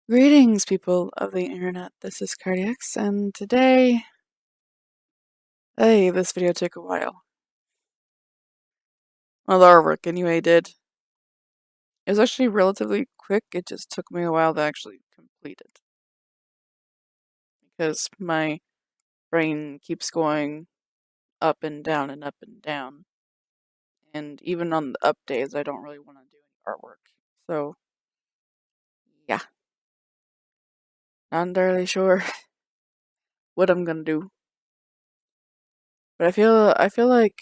Greetings, people of the internet. This is Cardiacs, and today, this video took a while. Well, the artwork anyway did. It was actually relatively quick. It just took me a while to actually complete it because my brain keeps going up and down and up and down. And even on the up days, I don't really want to do any artwork. So, yeah, not entirely sure what I'm gonna do. But I feel like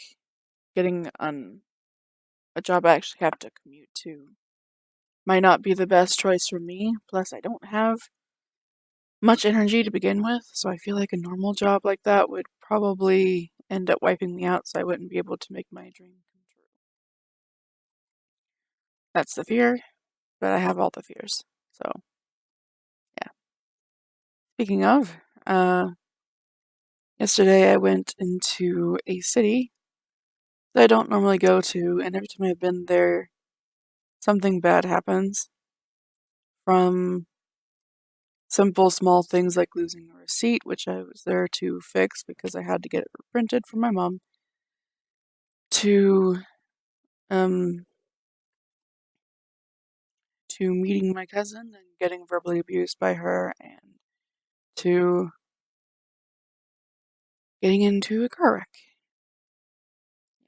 getting on a job I actually have to commute to might not be the best choice for me. Plus, I don't have much energy to begin with, so I feel like a normal job like that would probably end up wiping me out, so I wouldn't be able to make my dream come true. That's the fear, but I have all the fears. So, yeah. Speaking of, yesterday I went into a city that I don't normally go to, and every time I've been there, something bad happens. From simple small things like losing a receipt, which I was there to fix because I had to get it printed for my mom, to meeting my cousin and getting verbally abused by her, and to getting into a car wreck.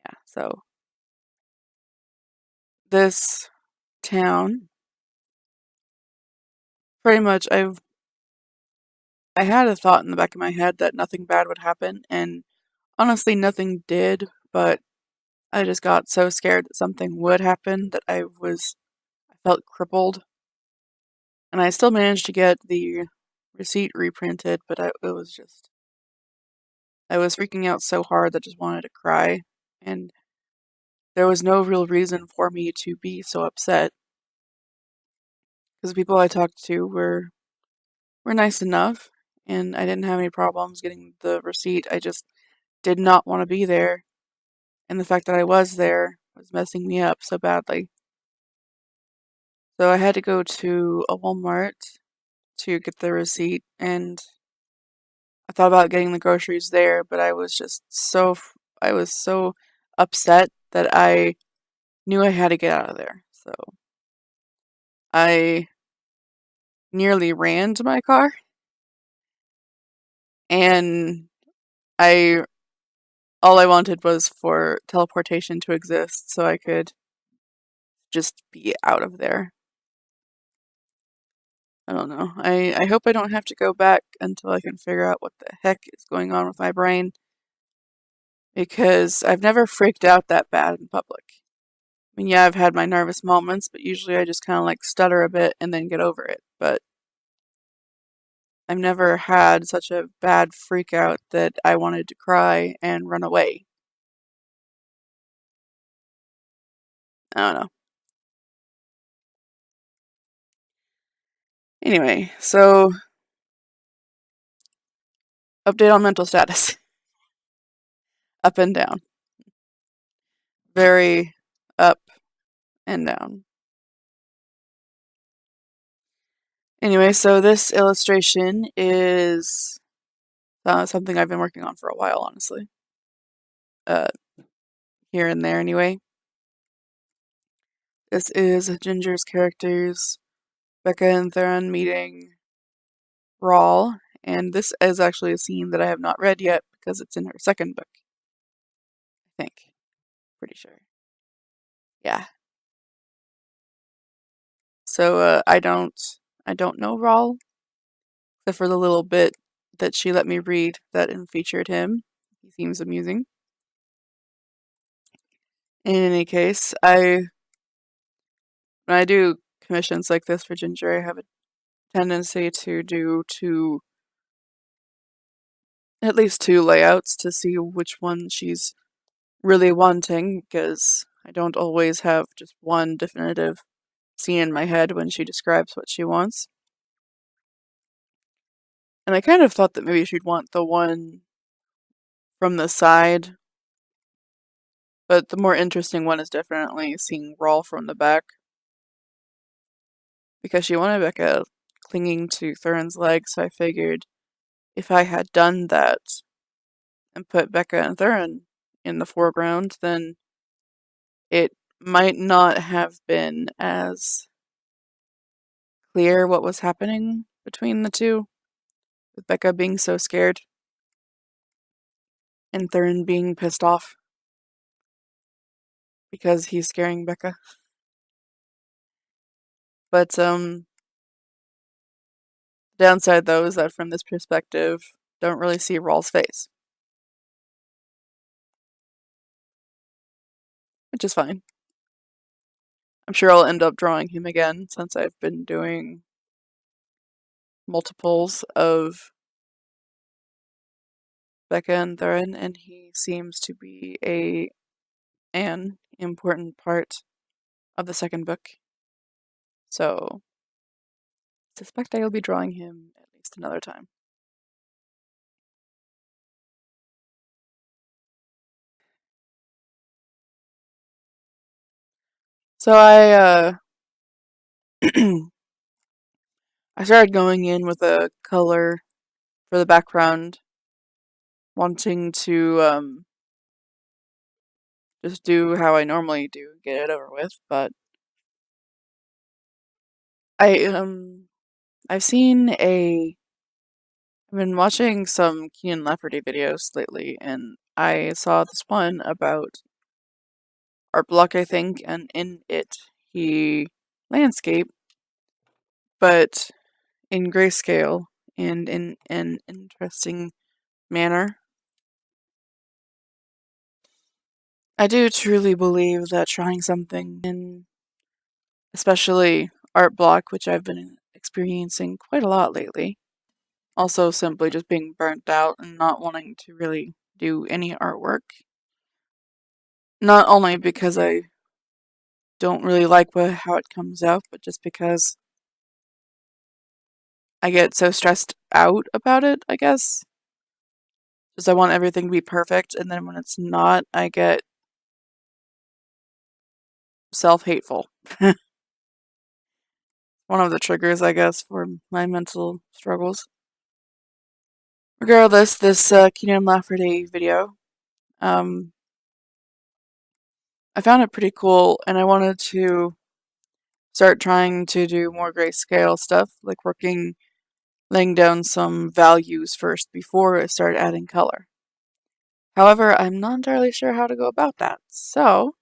Yeah, so this town, pretty much I had a thought in the back of my head that nothing bad would happen, and honestly nothing did, but I just got so scared that something would happen that I felt crippled. And I still managed to get the receipt reprinted, but I was freaking out so hard that I just wanted to cry, and there was no real reason for me to be so upset, because the people I talked to were nice enough, and I didn't have any problems getting the receipt. I just did not want to be there, and the fact that I was there was messing me up so badly. So I had to go to a Walmart to get the receipt, and I thought about getting the groceries there, but I was so upset that I knew I had to get out of there. So I nearly ran to my car, and all I wanted was for teleportation to exist so I could just be out of there. I don't know. I hope I don't have to go back until I can figure out what the heck is going on with my brain, because I've never freaked out that bad in public. I mean, yeah, I've had my nervous moments, but usually I just kind of like stutter a bit and then get over it. But I've never had such a bad freak out that I wanted to cry and run away. I don't know. Anyway, so update on mental status. Up and down. Very up and down. Anyway, so this illustration is something I've been working on for a while, honestly. Here and there, anyway. This is Ginger's characters, Becca and Theron meeting Rawl, and this is actually a scene that I have not read yet because it's in her second book. I think. Pretty sure. Yeah. So I don't know Rawl, except for the little bit that she let me read that featured him. He seems amusing. In any case, when I do commissions like this for Ginger, I have a tendency to do at least two layouts to see which one she's really wanting, because I don't always have just one definitive scene in my head when she describes what she wants. And I kind of thought that maybe she'd want the one from the side, but the more interesting one is definitely seeing Rawl from the back, because she wanted Becca clinging to Thurin's leg, so I figured if I had done that and put Becca and Thurin in the foreground, then it might not have been as clear what was happening between the two, with Becca being so scared and Thurin being pissed off because he's scaring Becca. But the downside though is that from this perspective, don't really see Rawl's face, which is fine. I'm sure I'll end up drawing him again since I've been doing multiples of Becca and Thurin, and he seems to be an important part of the second book. So I suspect I will be drawing him at least another time. So I I started going in with a color for the background, wanting to just do how I normally do, get it over with, but I've been watching some Keenan Lafferty videos lately, and I saw this one about art block, I think, and in it he landscape, but in grayscale and in an interesting manner. I do truly believe that trying something in, especially art block, which I've been experiencing quite a lot lately, also simply just being burnt out and not wanting to really do any artwork. Not only because I don't really like how it comes out, but just because I get so stressed out about it, I guess. Just I want everything to be perfect, and then when it's not, I get self-hateful. One of the triggers, I guess, for my mental struggles. Regardless, this Keenan Lafferty video, I found it pretty cool, and I wanted to start trying to do more grayscale stuff, like laying down some values first before I start adding color. However, I'm not entirely sure how to go about that, so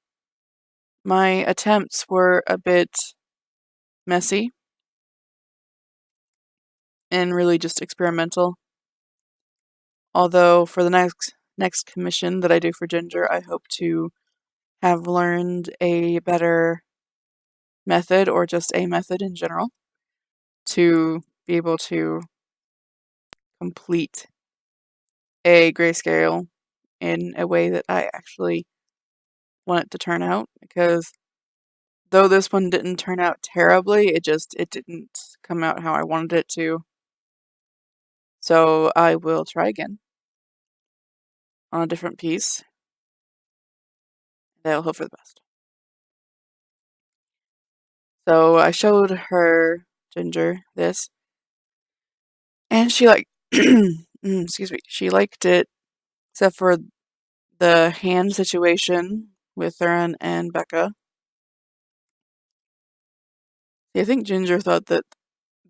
my attempts were a bit messy and really just experimental. Although for the next commission that I do for Ginger, I hope to have learned a better method, or just a method in general, to be able to complete a grayscale in a way that I actually want it to turn out, because though this one didn't turn out terribly, it didn't come out how I wanted it to. So I will try again on a different piece, and I'll hope for the best. So I showed her, Ginger, this, and she excuse me, she liked it, except for the hand situation with Thurin and Becca. I think Ginger thought that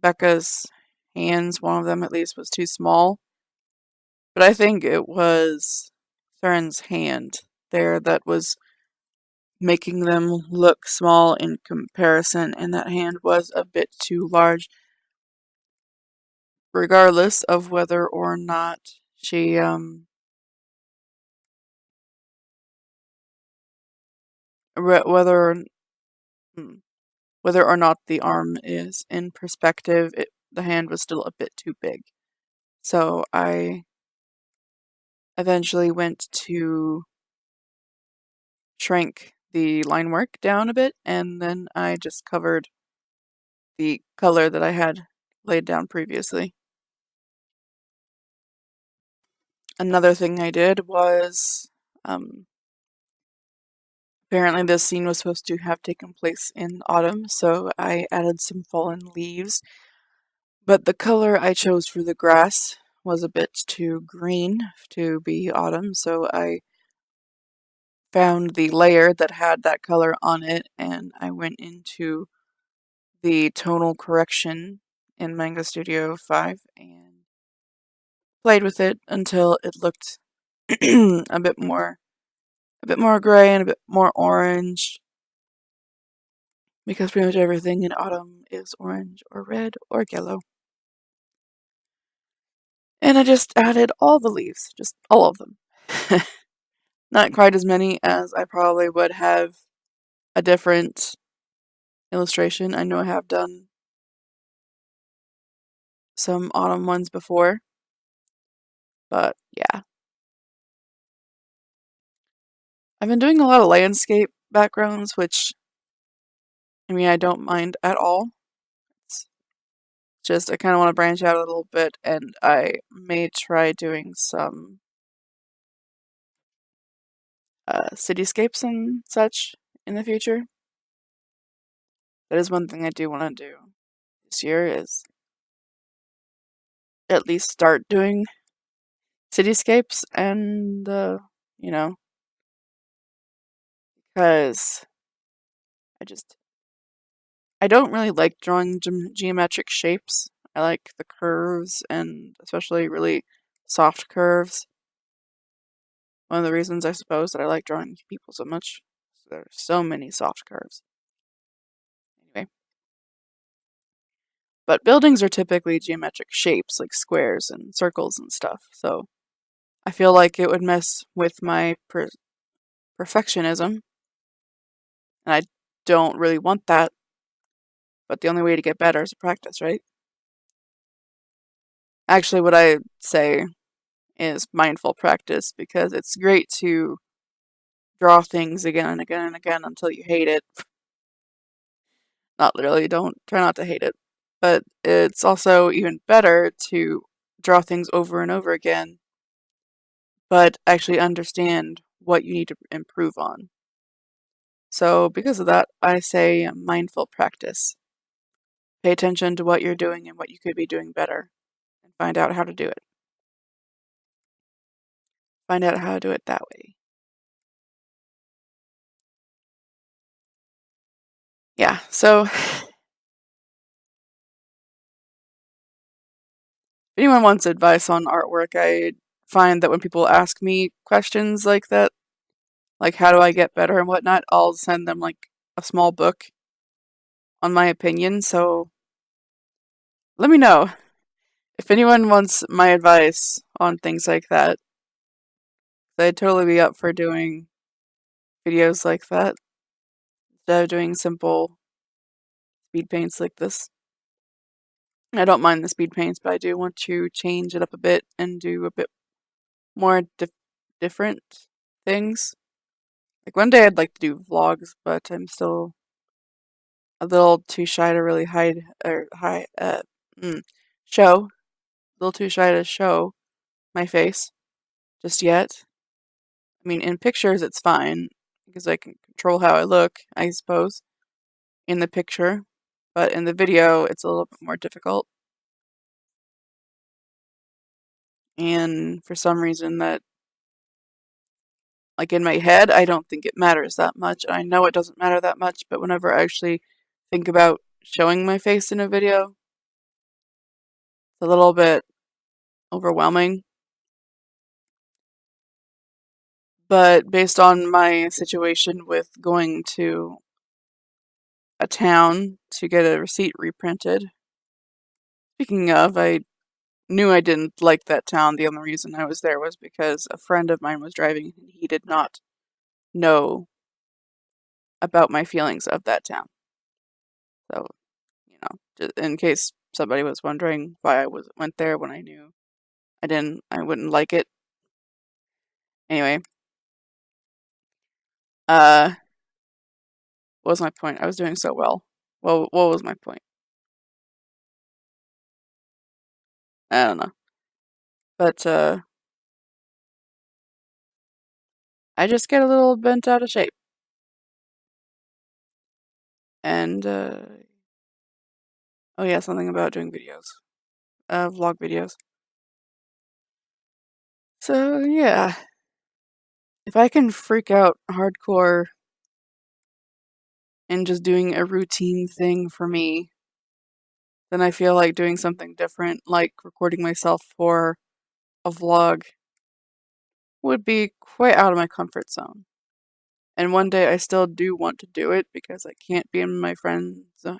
Becca's hands, one of them at least, was too small, but I think it was Thurin's hand there that was making them look small in comparison, and that hand was a bit too large, regardless of whether or not she whether or not the arm is in perspective, the hand was still a bit too big. So I eventually went to shrink the line work down a bit, and then I just covered the color that I had laid down previously. Another thing I did was, apparently this scene was supposed to have taken place in autumn, so I added some fallen leaves But the color I chose for the grass was a bit too green to be autumn, so I found the layer that had that color on it, and I went into the tonal correction in Manga Studio 5 and played with it until it looked a bit more gray and a bit more orange, because pretty much everything in autumn is orange or red or yellow. And I just added all the leaves, just all of them. Not quite as many as I probably would have a different illustration. I know I have done some autumn ones before, but yeah. I've been doing a lot of landscape backgrounds, which, I mean, I don't mind at all. It's just I kind of want to branch out a little bit, and I may try doing some cityscapes and such in the future. That is one thing I do want to do this year, is at least start doing cityscapes, and you know, because I don't really like drawing geometric shapes. I like the curves, and especially really soft curves. One of the reasons, I suppose, that I like drawing people so much. There's so many soft curves. Anyway. But buildings are typically geometric shapes, like squares and circles and stuff, so I feel like it would mess with my perfectionism, and I don't really want that, but the only way to get better is to practice, right? Actually, what I say is mindful practice, because it's great to draw things again and again and again until you hate it. Not literally, don't try not to hate it, but it's also even better to draw things over and over again, but actually understand what you need to improve on. So because of that, I say mindful practice. Pay attention to what you're doing and what you could be doing better, and find out how to do it. Find out how to do it that way. Yeah, so if anyone wants advice on artwork, I find that when people ask me questions like that, like how do I get better and whatnot, I'll send them like a small book on my opinion. So let me know if anyone wants my advice on things like that. I'd totally be up for doing videos like that instead of doing simple speed paints like this. I don't mind the speed paints, but I do want to change it up a bit and do a bit more different things. Like one day I'd like to do vlogs, but I'm still a little too shy to really show. A little too shy to show my face just yet. I mean, in pictures it's fine, because I can control how I look, I suppose, in the picture. But in the video, it's a little bit more difficult. And for some reason that, like in my head, I don't think it matters that much. I know it doesn't matter that much, but whenever I actually think about showing my face in a video, it's a little bit overwhelming. But based on my situation with going to a town to get a receipt reprinted, speaking of, I knew I didn't like that town. The only reason I was there was because a friend of mine was driving and he did not know about my feelings of that town. So, just in case somebody was wondering why I went there when I knew I wouldn't like it. Anyway, what was my point? I was doing so well. Well, what was my point? I don't know. But, I just get a little bent out of shape. And, oh yeah, something about doing videos. vlog videos. So yeah, if I can freak out hardcore and just doing a routine thing for me, then I feel like doing something different, like recording myself for a vlog, would be quite out of my comfort zone. And one day I still do want to do it because I can't be in my friend zone.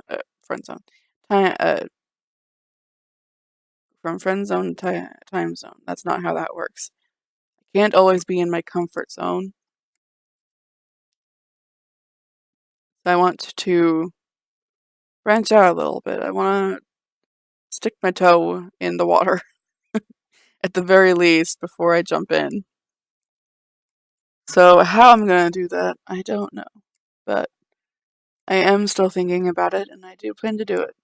From friend zone to time zone. That's not how that works. I can't always be in my comfort zone. I want to branch out a little bit. I want to stick my toe in the water at the very least before I jump in. So how I'm going to do that, I don't know. But I am still thinking about it, and I do plan to do it.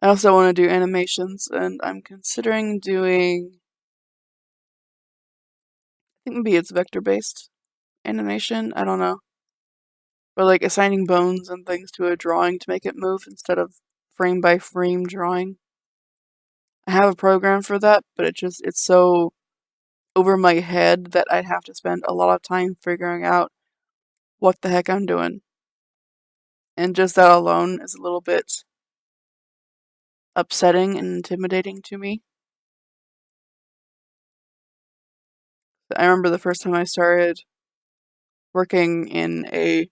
I also want to do animations, and I'm considering doing, I think maybe it's vector-based animation, I don't know. But like assigning bones and things to a drawing to make it move instead of frame by frame drawing. I have a program for that, but it's so over my head that I'd have to spend a lot of time figuring out what the heck I'm doing. And just that alone is a little bit upsetting and intimidating to me. I remember the first time I started working in a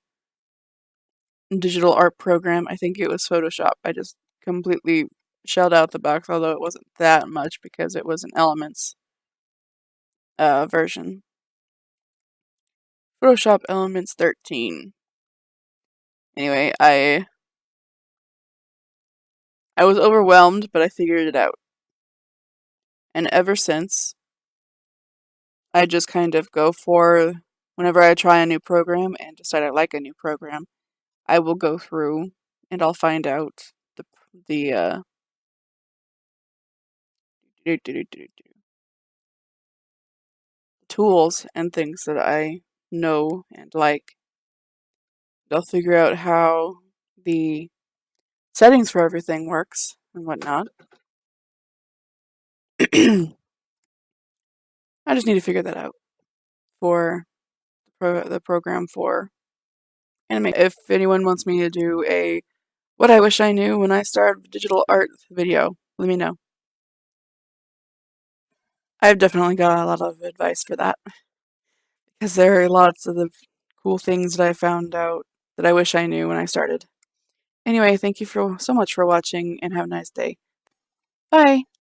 digital art program, I think it was Photoshop. I just completely shelled out the box, although it wasn't that much because it was an Elements version. Photoshop Elements 13. Anyway, I was overwhelmed, but I figured it out. And ever since, I just kind of go for, whenever I try a new program and decide I like a new program, I will go through and I'll find out the tools and things that I know and like. I'll figure out how the settings for everything works and whatnot. I just need to figure that out for the program for anime. If anyone wants me to do a what I wish I knew when I started digital art video, let me know. I've definitely got a lot of advice for that because there are lots of the cool things that I found out that I wish I knew when I started. Anyway, thank you so much for watching and have a nice day. Bye!